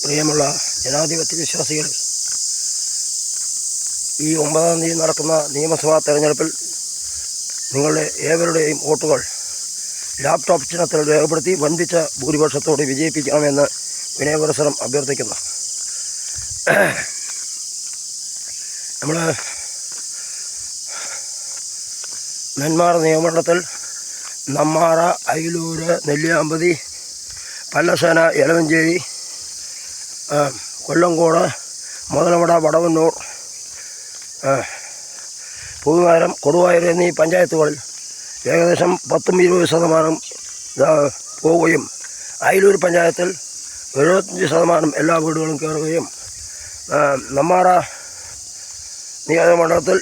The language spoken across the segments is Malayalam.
പ്രിയമുള്ള ജനാധിപത്യ വിശ്വാസികൾ, ഈ 9-ാം തീയതി നടക്കുന്ന നിയമസഭാ തെരഞ്ഞെടുപ്പിൽ നിങ്ങളുടെ ഏവരുടെയും വോട്ടുകൾ ലാപ്ടോപ്പ് ചിഹ്നത്തിൽ രേഖപ്പെടുത്തി വൻപിച്ച ഭൂരിപക്ഷത്തോടെ വിജയിപ്പിക്കണമെന്ന് വിനയപുരസരം അഭ്യർത്ഥിക്കുന്നു. നമ്മൾ നെന്മാറ നിയമമണ്ഡലത്തിൽ നമ്മാറ, അയിലൂര്, നെല്ലിയാമ്പതി, പല്ലശ്ശേന, എലവഞ്ചേരി, കൊല്ലങ്കോട്, മുതലമട, വടവന്നൂർ, പുതുവാരം, കൊടുവായൂർ എന്നീ പഞ്ചായത്തുകളിൽ ഏകദേശം 10-20% പോവുകയും അയിലൂർ പഞ്ചായത്തിൽ 75% എല്ലാ വീടുകളും കയറുകയും നമ്മാറ നിയോജകമണ്ഡലത്തിൽ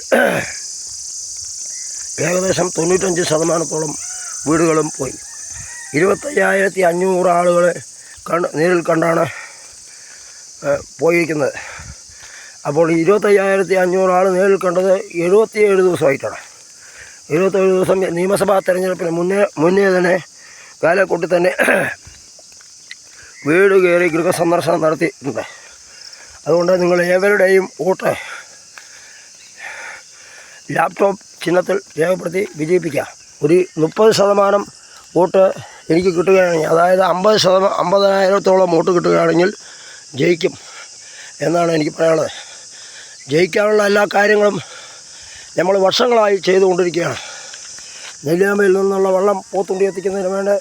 ഏകദേശം 95% വീടുകളും പോയി. 25,500 ആളുകളെ നേരിൽ കണ്ടാണ് പോയിരിക്കുന്നത്. അപ്പോൾ 25,500 ആൾ നേരിൽ കണ്ടത് 77 ദിവസമായിട്ടാണ്. 77 ദിവസം നിയമസഭാ തെരഞ്ഞെടുപ്പിന് മുന്നേ തന്നെ കാലക്കൂട്ടി തന്നെ വീട് കയറി ഗൃഹസന്ദർശനം നടത്തിയിട്ടുണ്ട്. അതുകൊണ്ട് നിങ്ങൾ ഏവരുടെയും വോട്ട് ലാപ്ടോപ്പ് ചിഹ്നത്തിൽ രേഖപ്പെടുത്തി വിജയിപ്പിക്കുക. ഒരു 30% വോട്ട് എനിക്ക് കിട്ടുകയാണെങ്കിൽ, അതായത് 50,000-ഓളം വോട്ട് കിട്ടുകയാണെങ്കിൽ ജയിക്കും എന്നാണ് എനിക്ക് പറയാനുള്ളത്. ജയിക്കാനുള്ള എല്ലാ കാര്യങ്ങളും നമ്മൾ വർഷങ്ങളായി ചെയ്തുകൊണ്ടിരിക്കുകയാണ്. നെല്ലിയാമ്പയിൽ നിന്നുള്ള വെള്ളം പോത്തുണ്ടി എത്തിക്കുന്നതിന് വേണ്ടി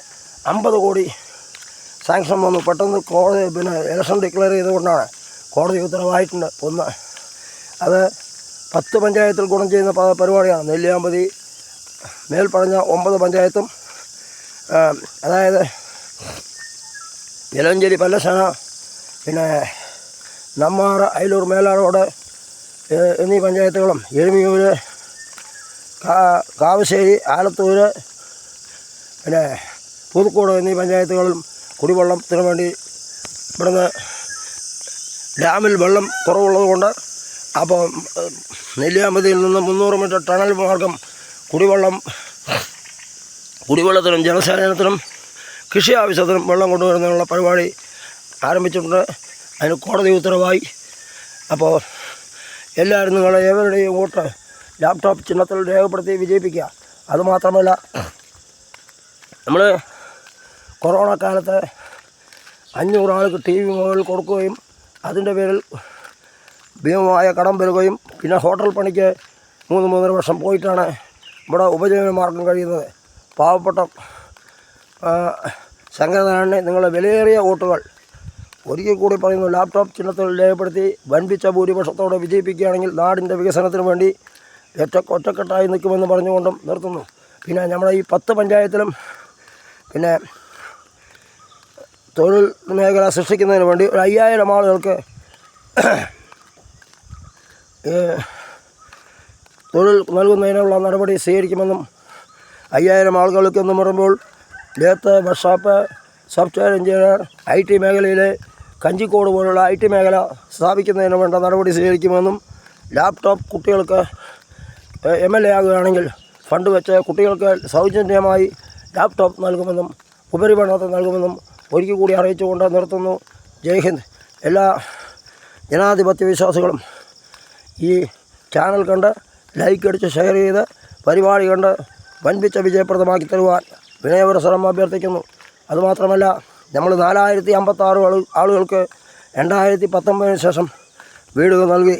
50 കോടി സാങ്ഷൻ വന്നു. പെട്ടെന്ന് കോടതി ഇലക്ഷൻ ഡിക്ലെയർ ചെയ്തുകൊണ്ടാണ് കോടതി ഉത്തരവായിട്ടുണ്ട്. അത് 10 പഞ്ചായത്തിൽ ഗുണം ചെയ്യുന്ന പരിപാടിയാണ്. നെല്ലിയാമ്പതി മേൽപ്പറഞ്ഞ 9 പഞ്ചായത്തും, അതായത് എലവഞ്ചേരി, പല്ലശ്ശേന, പിന്നെ നമ്മാറ, അയിലൂർ, മേലാറോട് എന്നീ പഞ്ചായത്തുകളും, എരുമിയൂർ, കാവശ്ശേരി, ആലത്തൂര്, പിന്നെ പുതുക്കോട് എന്നീ പഞ്ചായത്തുകളും കുടിവെള്ളത്തിന് വേണ്ടി ഇവിടുന്ന് ഡാമിൽ വെള്ളം കുറവുള്ളത് കൊണ്ട് അപ്പോൾ നെല്ലിയാമ്പതിയിൽ നിന്ന് 300 മീറ്റർ ടണൽ മാർഗം കുടിവെള്ളത്തിനും ജലസേചനത്തിനും കൃഷി ആവശ്യത്തിനും വെള്ളം കൊണ്ടുവരുന്നതിനുള്ള പരിപാടി ആരംഭിച്ചിട്ടുണ്ട്. അതിന് കോടതി ഉത്തരവായി. അപ്പോൾ എല്ലാവരും നിങ്ങളുടെ ഏവരുടെയും വോട്ട് ലാപ്ടോപ്പ് ചിഹ്നത്തിൽ രേഖപ്പെടുത്തി വിജയിപ്പിക്കുക. അതുമാത്രമല്ല, നമ്മൾ കൊറോണ കാലത്ത് 500 ആൾക്ക് TV മൊബൈൽ കൊടുക്കുകയും അതിൻ്റെ പേരിൽ ഭീമമായ കടം വരികയും പിന്നെ ഹോട്ടൽ പണിക്ക് 3-3.5 വർഷം പോയിട്ടാണ് ഇവിടെ ഉപജീവന മാർഗം കഴിയുന്നത്. പാവപ്പെട്ട സംഘടനയാണ് നിങ്ങളുടെ വിലയേറിയ വോട്ടുകൾ ഒരിക്കൽ കൂടി പറയുന്നു, ലാപ്ടോപ്പ് ചിഹ്നത്തിൽ രേഖപ്പെടുത്തി വൻപിച്ച ഭൂരിപക്ഷത്തോടെ വിജയിപ്പിക്കുകയാണെങ്കിൽ നാടിൻ്റെ വികസനത്തിന് വേണ്ടി ഒറ്റക്കെട്ടായി നിൽക്കുമെന്ന് പറഞ്ഞുകൊണ്ടും നിർത്തുന്നു. പിന്നെ നമ്മുടെ ഈ 10 പഞ്ചായത്തിലും പിന്നെ തൊഴിൽ മേഖല സൃഷ്ടിക്കുന്നതിന് വേണ്ടി ഒരു 5,000 ആളുകൾക്ക് തൊഴിൽ നൽകുന്നതിനുള്ള നടപടി സ്വീകരിക്കുമെന്നും 5,000 ആളുകൾക്കെന്ന് പറയുമ്പോൾ lathe, workshop, software engineer, IT മേഖലയിലെ കഞ്ചിക്കോട് പോലുള്ള IT മേഖല സ്ഥാപിക്കുന്നതിന് വേണ്ട നടപടി സ്വീകരിക്കുമെന്നും, ലാപ്ടോപ്പ് കുട്ടികൾക്ക് MLA ആകുകയാണെങ്കിൽ ഫണ്ട് വെച്ച് കുട്ടികൾക്ക് സൗജന്യമായി ലാപ്ടോപ്പ് നൽകുമെന്നും ഉപരിപഠനത്തിന് നൽകുമെന്നും ഒരിക്കൽ കൂടി അറിയിച്ചുകൊണ്ട് നിർത്തുന്നു. ജയ് ഹിന്ദ്. എല്ലാ ജനാധിപത്യ വിശ്വാസികളും ഈ ചാനൽ കണ്ട് ലൈക്ക് അടിച്ച് ഷെയർ ചെയ്ത് പരിപാടി കണ്ട് വൻപിച്ച വിജയപ്രദമാക്കി തരുവാൻ വിനയപുരസരം അഭ്യർത്ഥിക്കുന്നു. അതുമാത്രമല്ല, നമ്മൾ 4,056 ആളുകൾക്ക് 2019 ശേഷം വീടുകൾ നൽകി.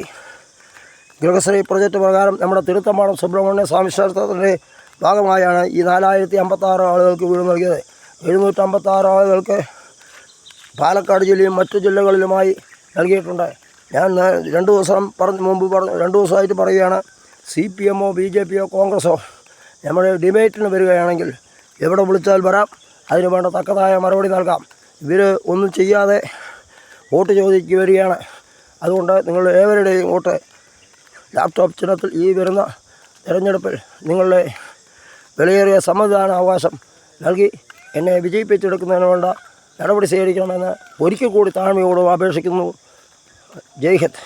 ഗൃഹശ്രീ പ്രൊജക്റ്റ് പ്രകാരം നമ്മുടെ തിരുത്തമ്പാടം സുബ്രഹ്മണ്യ സ്വാമി ക്ഷേത്രത്തിൻ്റെ ഭാഗമായാണ് ഈ 4,056 ആളുകൾക്ക് വീട് നൽകിയത്. 756 ആളുകൾക്ക് പാലക്കാട് ജില്ലയും മറ്റു ജില്ലകളിലുമായി നൽകിയിട്ടുണ്ട്. ഞാൻ 2 ദിവസമായിട്ട് പറയുകയാണ്, CPM-ഓ BJP-യോ കോൺഗ്രസ്സോ നമ്മുടെ ഡിബേറ്റിന് വരികയാണെങ്കിൽ എവിടെ വിളിച്ചാൽ വരാം, അതിന് വേണ്ട തക്കതായ മറുപടി നൽകാം. ഇവർ ഒന്നും ചെയ്യാതെ വോട്ട് ചോദിക്കുക വരികയാണ്. അതുകൊണ്ട് നിങ്ങൾ ഏവരുടെയും വോട്ട് ലാപ്ടോപ്പ് ചിഹ്നത്തിൽ ഈ വരുന്ന തിരഞ്ഞെടുപ്പിൽ നിങ്ങളുടെ വിലയേറിയ സമ്മതിദാനാവകാശം നൽകി എന്നെ വിജയിപ്പിച്ചെടുക്കുന്നതിന് വേണ്ട നടപടി സ്വീകരിക്കണമെന്ന് ഒരിക്കൽ കൂടി താഴ്മയോട് അപേക്ഷിക്കുന്നു. ജയ് ഹിന്ദ്.